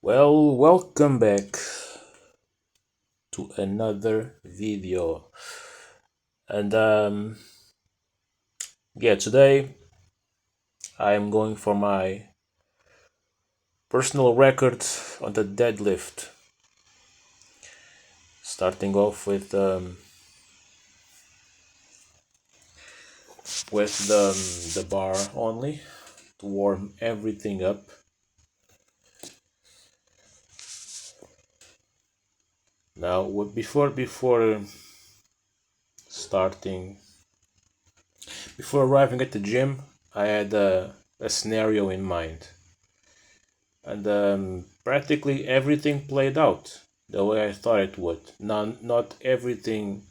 Well, welcome back to another video. And today I'm going for my personal record on the deadlift. Starting off with the bar only to warm everything up. Now, before starting, before arriving at the gym, I had a scenario in mind, and practically everything played out the way I thought it would. Not everything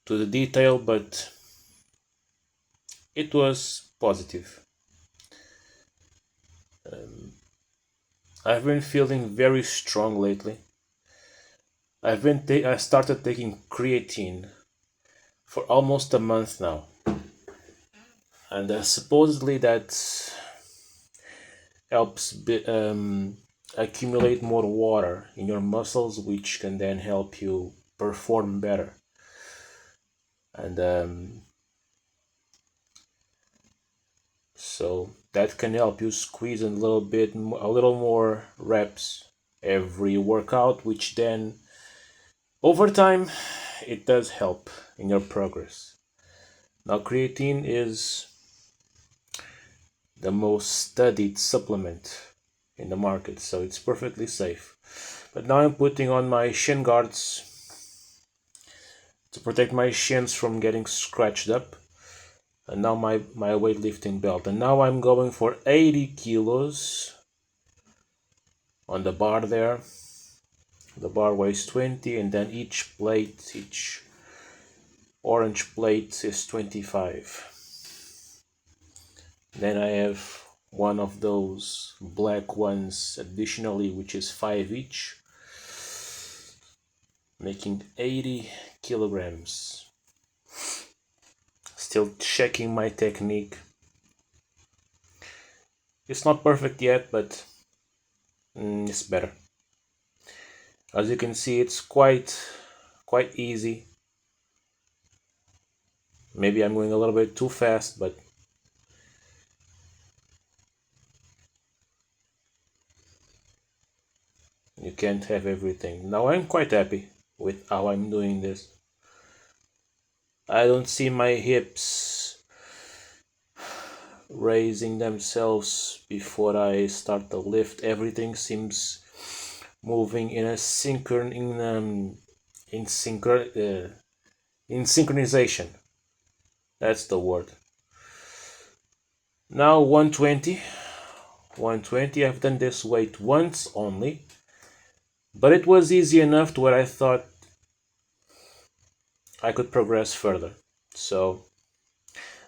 to the detail, but it was positive. Um, I've been feeling very strong lately. I started taking creatine for almost a month now, and supposedly that helps accumulate more water in your muscles, which can then help you perform better. And so that can help you squeeze a little more reps every workout, which then over time it does help in your progress. Now, creatine is the most studied supplement in the market, so it's perfectly safe. But now I'm putting on my shin guards to protect my shins from getting scratched up, and now my weightlifting belt, and now I'm going for 80 kilos on the bar there. The bar weighs 20, and then each orange plate is 25. Then I have one of those black ones additionally, which is 5 each, making 80 kilograms. Still checking my technique. It's not perfect yet, but it's better. As you can see, it's quite easy. Maybe I'm going a little bit too fast, but you can't have everything. Now I'm quite happy with how I'm doing this. I don't see my hips raising themselves before I start the lift. Everything seems moving in a in synchronization. That's the word. Now 120. I've done this weight once only, but it was easy enough to where I thought I could progress further. So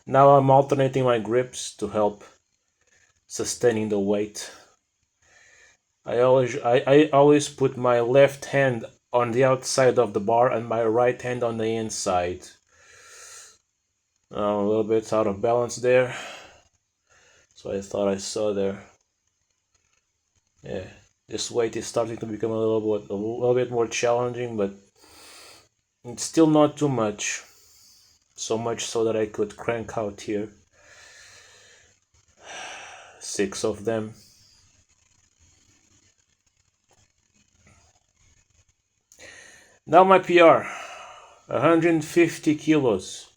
now I'm alternating my grips to help sustaining the weight. I always put my left hand on the outside of the bar and my right hand on the inside. A little bit out of balance there, so I thought I saw there. Yeah, this weight is starting to become a little bit more challenging, but it's still not too much. So much so that I could crank out here 6 of them. Now my PR, 150 kilos.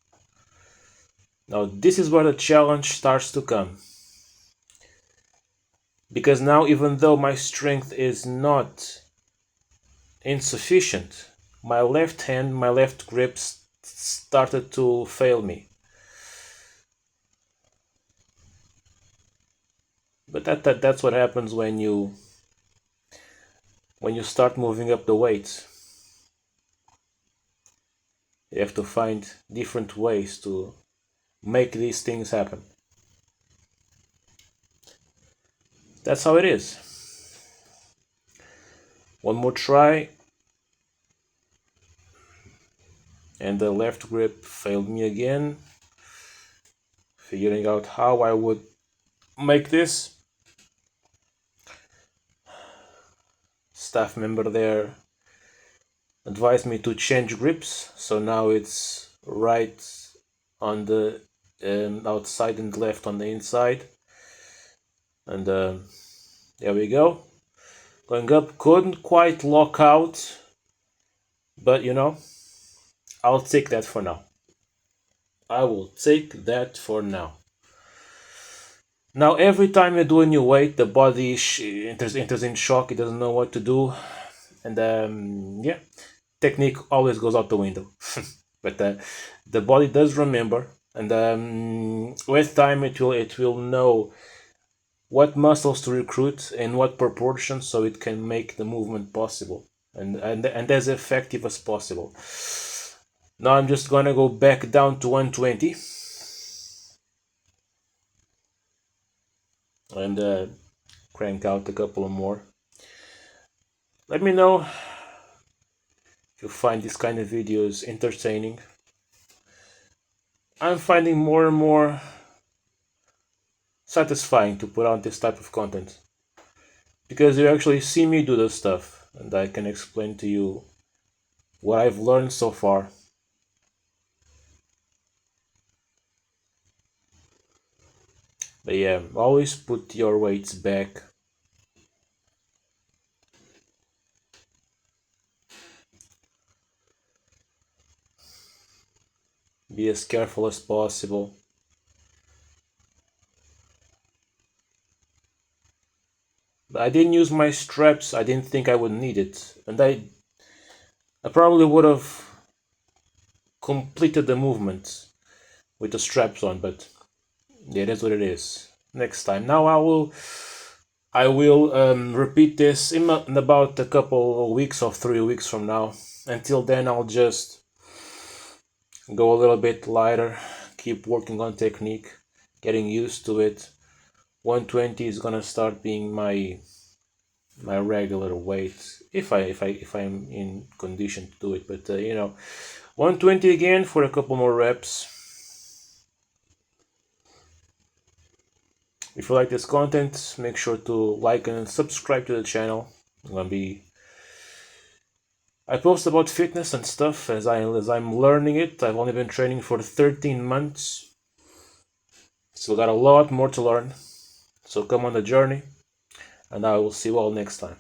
Now this is where the challenge starts to come. Because now, even though my strength is not insufficient, my left grip started to fail me. But that's what happens when you start moving up the weights. You have to find different ways to make these things happen. That's how it is. One more try, and the left grip failed me again. Figuring out how I would make this. staff member there advised me to change grips, so now it's right on the outside and left on the inside. And there we go. Going up, couldn't quite lock out, but you know, I'll take that for now. I will take that for now. Now every time you do a new weight, the body enters in shock. It doesn't know what to do, and yeah, technique always goes out the window. But the body does remember, and with time it will know what muscles to recruit in what proportion, so it can make the movement possible and as effective as possible. Now I'm just gonna go back down to 120 and crank out a couple of more. Let me know if you find this kind of videos entertaining. I'm finding more and more satisfying to put out this type of content, because you actually see me do this stuff and I can explain to you what I've learned so far. But yeah, always put your weights back. Be as careful as possible. But I didn't use my straps. I didn't think I would need it, and I probably would have completed the movement with the straps on, but yeah, that's what it is. Next time. Now I will repeat this in about a couple of weeks or 3 weeks from now. Until then, I'll just go a little bit lighter, keep working on technique, getting used to it. 120 is gonna start being my regular weight if I'm in condition to do it. But you know, 120 again for a couple more reps. If you like this content, make sure to like and subscribe to the channel. I post about fitness and stuff as I'm learning it. I've only been training for 13 months. Still got a lot more to learn. So come on the journey, and I will see you all next time.